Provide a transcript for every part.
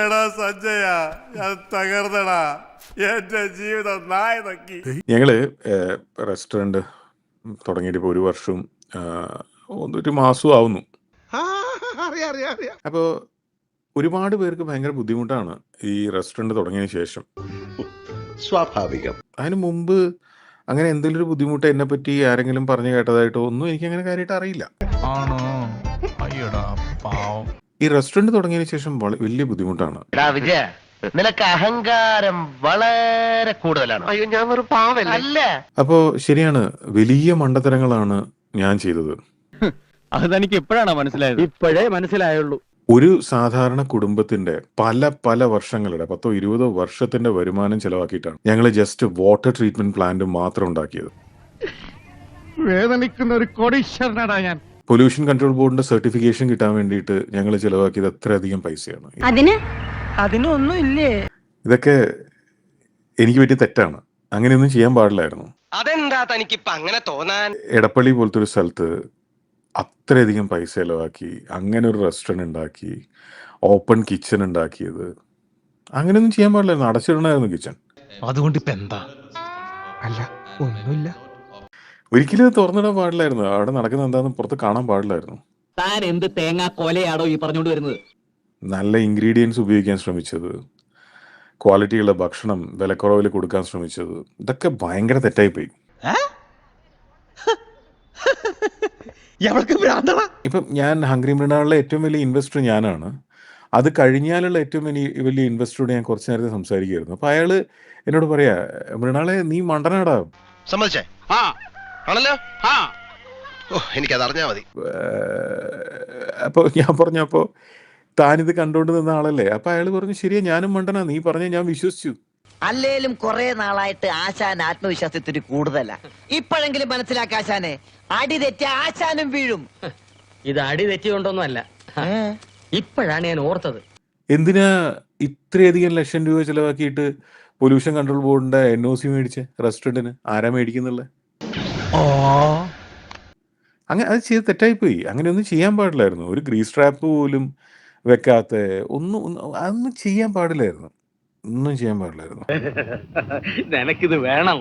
എടാ സഞ്ജയ ഞാൻ തകർന്നടാ, എന്റെ ജീവിതം നായ നക്കി. ഞങ്ങള് റെസ്റ്റോറൻറ്റ് തുടങ്ങിയിട്ട് ഇപ്പോൾ 1 വർഷവും 1 മാസവും ആവുന്നു. അപ്പോൾ ഒരുപാട് പേർക്ക് ഭയങ്കര ബുദ്ധിമുട്ടാണ് ഈ റെസ്റ്റോറൻറ്റ് തുടങ്ങിയതിന് ശേഷം. സ്വാഭാവികം. അതിന് മുമ്പ് അങ്ങനെ എന്തെങ്കിലും ഒരു ബുദ്ധിമുട്ട് എന്നെ പറ്റി ആരെങ്കിലും പറഞ്ഞു കേട്ടതായിട്ടോ ഒന്നും എനിക്ക് അങ്ങനെ കാര്യമായിട്ട് അറിയില്ല. ഈ റെസ്റ്റോറൻറ്റ് തുടങ്ങിയതിന് ശേഷം വലിയ ബുദ്ധിമുട്ടാണ്. വിജയ, നിനക്ക് അഹങ്കാരം വളരെ കൂടുതലാണ്. അയ്യോ, ഞാൻ ഒരു പാവല്ല. അപ്പോൾ ശരിയാണ്, വലിയ മണ്ടത്തരങ്ങളാണ് ഞാൻ ചെയ്തത്. അത് തനിക്ക് എപ്പോഴാണ് മനസ്സിലായത്? ഇപ്പോഴേ മനസ്സിലായുള്ളൂ. ഒരു സാധാരണ കുടുംബത്തിന്റെ പല വർഷങ്ങളുടെ 10-20 വർഷത്തിന്റെ വരുമാനം ചെലവാക്കിയിട്ടാണ് ഞങ്ങൾ ജസ്റ്റ് വാട്ടർ ട്രീറ്റ്മെന്റ് പ്ലാന്റ് മാത്രം ഉണ്ടാക്കിയത്. വേദനിക്കുന്ന ഒരു കോടീശ്വരനാടാ ഞാൻ. പൊല്യൂഷൻ കൺട്രോൾ ബോർഡിന്റെ സർട്ടിഫിക്കേഷൻ കിട്ടാൻ വേണ്ടിയിട്ട് ഞങ്ങൾ ചെലവാക്കിയത് അത്രയധികം പൈസയാണ്. അതിനൊന്നും ഇല്ലേ? ഇതൊക്കെ എനിക്ക് പറ്റിയ തെറ്റാണ്. അങ്ങനെയൊന്നും ചെയ്യാൻ പാടില്ലായിരുന്നു. അതെന്താ തനിക്കിപ്പ അങ്ങനെ തോന്നാൻ? എടപ്പള്ളി പോലത്തെ ഒരു സ്ഥലത്ത് അത്രയധികം പൈസ ചെലവാക്കി അങ്ങനെ ഒരു റെസ്റ്റോറൻറ്റ് ഉണ്ടാക്കി, ഓപ്പൺ കിച്ചൺ ഉണ്ടാക്കിയത്, അങ്ങനെയൊന്നും ചെയ്യാൻ പാടില്ലായിരുന്നു. അടച്ചിടണമായിരുന്നു കിച്ചൺ. അതുകൊണ്ട് ഇപ്പൊ എന്താ? അല്ല, ഒന്നുമില്ല. ഒരിക്കലും അത് തുറന്നിടാൻ പാടില്ലായിരുന്നു. അവിടെ നടക്കുന്ന എന്താണെന്ന് പുറത്ത് കാണാൻ പാടില്ലായിരുന്നു. താൻ എന്ത് തേങ്ങാ കൊലയാണോ ഈ പറഞ്ഞുകൊണ്ട് വരുന്നത്? നല്ല ഇൻഗ്രീഡിയൻസ് ഉപയോഗിക്കാൻ ശ്രമിച്ചത്, ക്വാളിറ്റിയുള്ള ഭക്ഷണം വിലക്കുറവിൽ കൊടുക്കാൻ ശ്രമിച്ചത്, ഇതൊക്കെ ഭയങ്കര തെറ്റായിപ്പോയി. ഇപ്പം ഞാൻ ഹംഗ്രി മൃണാളിലെ ഏറ്റവും വലിയ ഇൻവെസ്റ്റർ ഞാനാണ്. അത് കഴിഞ്ഞാലുള്ള ഏറ്റവും വലിയ ഇൻവെസ്റ്ററോട് ഞാൻ കുറച്ച് നേരത്തെ സംസാരിക്കുകയായിരുന്നു. അപ്പോൾ അയാൾ എന്നോട് പറയാ, മൃണാളെ നീ മണ്ടനാടാ. സമ്മതിച്ചേ? ആണല്ലോ. എനിക്കത് അറിഞ്ഞാ മതി. അപ്പോൾ ഞാൻ പറഞ്ഞപ്പോൾ താനിത് കണ്ടുകൊണ്ട് നിന്ന ആളല്ലേ? അപ്പോൾ അയാൾ പറഞ്ഞു, ശരിയാ ഞാനും മണ്ടനാ, നീ പറഞ്ഞ ഞാൻ വിശ്വസിച്ചു. അല്ലേലും കുറെ നാളായിട്ട് ആശാൻ ആത്മവിശ്വാസത്തിന് കൂടുതലാ. ഇപ്പോഴെങ്കിലും മനസ്സിലാക്ക ആശാനെ, അടി തെറ്റി ആശാനും വീഴും. ഇത് അടി തെറ്റിക്കൊണ്ടൊന്നും അല്ല, ഇപ്പോഴാണ് ഞാൻ ഓർത്തത്. എന്തിനാ ഇത്രയധികം ലക്ഷം രൂപ ചെലവാക്കിയിട്ട് പൊല്യൂഷൻ കൺട്രോൾ ബോർഡിന്റെ NOC മേടിച്ച് റെസ്റ്റോറൻറ്റിന്? ആരാ മേടിക്കുന്നുള്ളത്? അങ്ങനെ അത് ചെയ്ത് തെറ്റായിപ്പോയി. അങ്ങനെയൊന്നും ചെയ്യാൻ പാടില്ലായിരുന്നു. ഒരു ഗ്രീസ് ട്രാപ്പ് പോലും വെക്കാത്ത അതൊന്നും ചെയ്യാൻ പാടില്ലായിരുന്നു. ഒന്നും ചെയ്യാൻ പാടില്ലായിരുന്നു. നിനക്കിത് വേണം.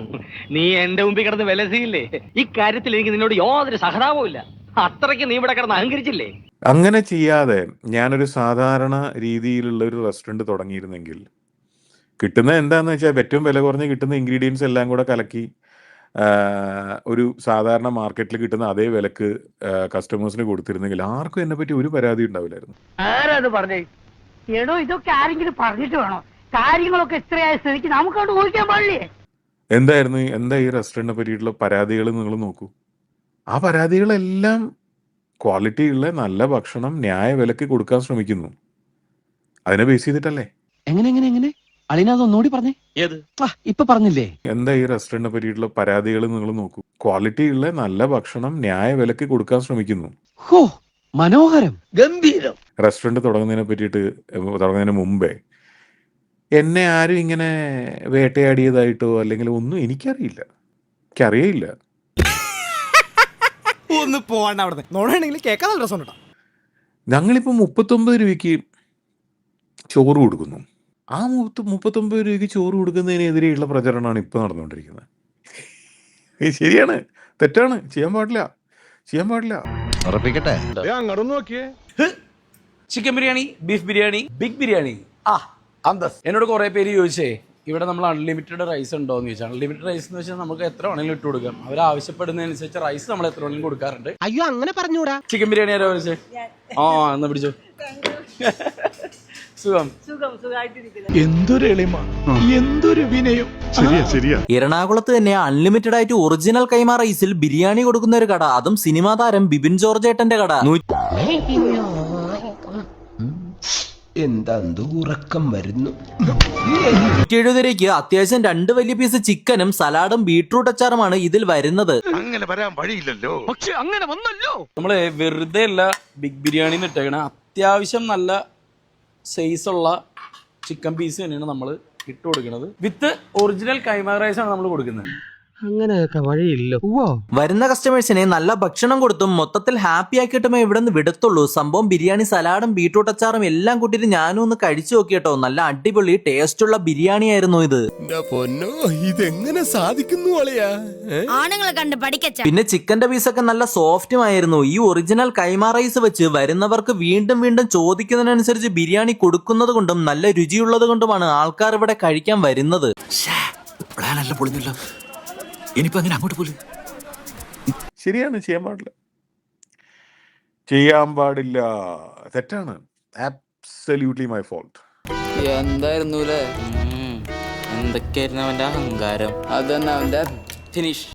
നീ എന്റെ മുമ്പിൽ കിടന്ന് വിലസിയില്ലേ? ഇക്കാര്യത്തിൽ എനിക്ക് നിന്നോട് യാതൊരു സഹതാപവും ഇല്ല. അത്രയ്ക്ക് നീ ഇവിടെ കിടന്ന് അഹങ്കരിച്ചില്ലേ? അങ്ങനെ ചെയ്യാതെ ഞാനൊരു സാധാരണ രീതിയിലുള്ള ഒരു റെസ്റ്റോറൻറ്റ് തുടങ്ങിയിരുന്നെങ്കിൽ കിട്ടുന്ന എന്താന്ന് വെച്ചാൽ ഏറ്റവും വില കുറഞ്ഞ് കിട്ടുന്ന ഇൻഗ്രീഡിയൻസ് എല്ലാം കൂടെ കലക്കി ഒരു സാധാരണ മാർക്കറ്റിൽ കിട്ടുന്ന അതേ വിലക്ക് കസ്റ്റമേഴ്സിന് കൊടുത്തിരുന്നെങ്കിൽ ആർക്കും എന്നെ പറ്റി ഒരു പരാതി ഉണ്ടാവില്ലായിരുന്നു. ആരാത് പറഞ്ഞേ? എടോ, ഇതൊക്കെ ആരെങ്കിലും പറഞ്ഞിട്ട് വേണോ? കാര്യങ്ങളൊക്കെ ഇത്രയായ സ്ഥിതിക്ക് നമുക്കവിടെ ഊഹിക്കാൻ പാടില്ലേ? എന്താ ഈ റെസ്റ്റോറൻറ്റിനെ പറ്റിയിട്ടുള്ള പരാതികൾ നിങ്ങൾ നോക്കൂ. ആ പരാതികളെല്ലാം ക്വാളിറ്റിയുള്ള നല്ല ഭക്ഷണം ന്യായ വിലക്ക് കൊടുക്കാൻ ശ്രമിക്കുന്നു. അതിനെ ബേസ് ചെയ്തിട്ടല്ലേ? എങ്ങനെ അളിനതൊന്നുകൂടി പറഞ്ഞേ. ഏത്? ഇപ്പൊ പറഞ്ഞില്ലേ? എന്താ ഈ റെസ്റ്റോറൻറ്റിനെ പറ്റിയിട്ടുള്ള പരാതികൾ നിങ്ങൾ നോക്കൂ. ക്വാളിറ്റിയുള്ള നല്ല ഭക്ഷണം ന്യായ വിലക്ക് കൊടുക്കാൻ ശ്രമിക്കുന്നു. ഹോ, മനോഹരം, ഗംഭീരം. റെസ്റ്റോറൻറ്റ് തുടങ്ങുന്നതിന് മുമ്പേ എന്നെ ആരും ഇങ്ങനെ വേട്ടയാടിയതായിട്ടോ അല്ലെങ്കിൽ ഒന്നും എനിക്കറിയില്ല. എനിക്കറിയില്ല. ഒന്ന് പോവാണ്ട അവിടെ നോടാണെങ്കിൽ കേൾക്കാൻ നല്ല രസമുണ്ടോ? ഞങ്ങളിപ്പോൾ 39 രൂപയ്ക്ക് ചോറ് കൊടുക്കുന്നു. ആ 39 രൂപയ്ക്ക് ചോറ് കൊടുക്കുന്നതിനെതിരെയുള്ള പ്രചരണമാണ് ഇപ്പോൾ നടന്നുകൊണ്ടിരിക്കുന്നത്. ശരിയാണ്, തെറ്റാണ്, ചെയ്യാൻ പാടില്ല. ഉറപ്പിക്കട്ടെ. അങ്ങോട്ട് നോക്കിയേ. Chicken biryani, beef biryani, big biryani. എന്നോട് കുറെ പേര് ചോദിച്ചേ, ഇവിടെ നമ്മൾ അൺലിമിറ്റഡ് റൈസ് ഉണ്ടോ എന്ന് ചോദിച്ചാൽ. അൺലിമിറ്റഡ് റൈസ് എന്ന് വെച്ചാൽ നമുക്ക് എത്ര വേണമെങ്കിലും ഇട്ട് കൊടുക്കാം. അവർ ആവശ്യപ്പെടുന്നതനുസരിച്ച് റൈസ് നമ്മൾ എത്ര വേണമെങ്കിലും കൊടുക്കാറുണ്ട്. അയ്യോ, അങ്ങനെ പറഞ്ഞൂടാ. ചിക്കൻ ബിരിയാണി ആരോ വിളിച്ചേ? എന്നാ പിടിച്ചോ. സുഖം. എന്തൊരു എളിമ, എന്തൊരു വിനയം. ശരിയാ. എറണാകുളത്ത് തന്നെ അൺലിമിറ്റഡ് ആയിട്ട് ഒറിജിനൽ കൈമാ റൈസിൽ ബിരിയാണി കൊടുക്കുന്ന ഒരു കട, അതും സിനിമാ താരം ബിബിൻ ജോർജ് ഏട്ടന്റെ കട. എന്താ ഉറക്കം വരുന്നു. 170 രൂപയ്ക്ക് അത്യാവശ്യം 2 വലിയ പീസ് ചിക്കനും സലാഡും ബീട്രൂട്ട് അച്ചാറുമാണ് ഇതിൽ വരുന്നത്. അങ്ങനെ വരാൻ വഴിയില്ലല്ലോ. പക്ഷെ അങ്ങനെ വന്നല്ലോ. നമ്മള് വെറുതെ അല്ല ബിഗ് ബിരിയാണി ഇട്ടേക്കണ, അത്യാവശ്യം നല്ല സൈസുള്ള ചിക്കൻ പീസ് തന്നെയാണ് നമ്മൾ ഇട്ട് കൊടുക്കുന്നത്. വിത്ത് ഒറിജിനൽ കൈമാ റൈസ് ആണ് നമ്മൾ കൊടുക്കുന്നത്. അങ്ങനെയൊക്കെ വഴിയില്ലോ വരുന്ന കസ്റ്റമേഴ്സിനെ നല്ല ഭക്ഷണം കൊടുത്തും മൊത്തത്തിൽ ഹാപ്പി ആക്കിയിട്ടുമേ ഇവിടെ നിന്ന് വിടത്തുള്ളൂ. സംഭവം ബിരിയാണി, സലാഡും ബീട്രൂട്ട് അച്ചാറും എല്ലാം കൂട്ടിയിട്ട് ഞാനും ഒന്ന് കഴിച്ചു നോക്കിട്ടോ. നല്ല അടിപൊളി ടേസ്റ്റുള്ള ബിരിയാണി ആയിരുന്നു ഇത്. പൊന്നോ, ഇതെങ്ങനെ സാധിക്കുന്നു അളിയാ? ആണുങ്ങളെ കണ്ട് പഠിക്കച്ച. പിന്നെ ചിക്കന്റെ പീസൊക്കെ നല്ല സോഫ്റ്റും ആയിരുന്നു. ഈ ഒറിജിനൽ കൈമാ റൈസ് വെച്ച് വരുന്നവർക്ക് വീണ്ടും വീണ്ടും ചോദിക്കുന്നതിനനുസരിച്ച് ബിരിയാണി കൊടുക്കുന്നത് കൊണ്ടും നല്ല രുചിയുള്ളത് കൊണ്ടുമാണ് ആൾക്കാർ ഇവിടെ കഴിക്കാൻ വരുന്നത്. പ്ലാനെല്ലാം പൊളിഞ്ഞല്ലോ. ഇനിയിപ്പോ അങ്ങനെ അങ്ങോട്ട് പോലും ശരിയാണ്, ചെയ്യാൻ പാടില്ല, തെറ്റാണ്. Absolutely my fault. എന്തായിരുന്നു എന്തൊക്കെയായിരുന്നു അവന്റെ അഹങ്കാരം. അതന്നെ അവന്റെ ഫിനിഷ്.